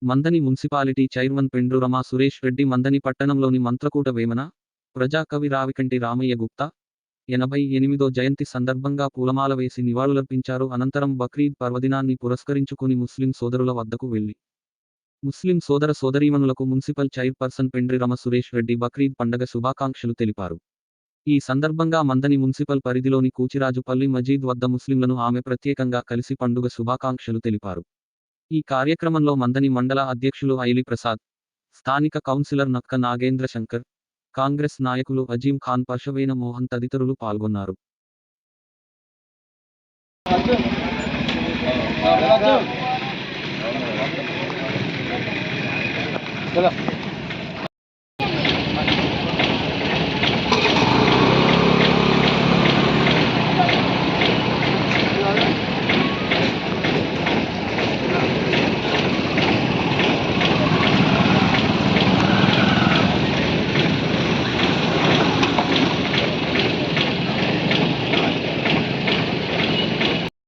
Manthani municipality chairman Pendru రమా సురేష్ రెడ్డి మంథని పట్టణంలోని మంత్రకూట వేమన ప్రజాకవి రావికంటి రామయ్య గుప్తా 88వ జయంతి సందర్భంగా పూలమాల వేసి నివాళులర్పించారు. అనంతరం బక్రీద్ పర్వదినాన్ని పురస్కరించుకుని ముస్లిం సోదరుల వద్దకు వెళ్లి ముస్లిం సోదర సోదరీమణులకు మున్సిపల్ చైర్పర్సన్ పెండ్రి రమ సురేష్ రెడ్డి బక్రీద్ పండగ శుభాకాంక్షలు తెలిపారు. ఈ సందర్భంగా మంథని మున్సిపల్ పరిధిలోని కూచిరాజుపల్లి మజీద్ వద్ద ముస్లింలను ఆమె ప్రత్యేకంగా కలిసి పండుగ శుభాకాంక్షలు తెలిపారు. ఈ కార్యక్రమంలో మంథని మండల అధ్యక్షులు ఐలి ప్రసాద్, స్థానిక కౌన్సిలర్ నక్క నాగేంద్ర శంకర్, కాంగ్రెస్ నాయకులు అజీం ఖాన్, పర్షవేన మోహన్ తదితరులు పాల్గొన్నారు. चलो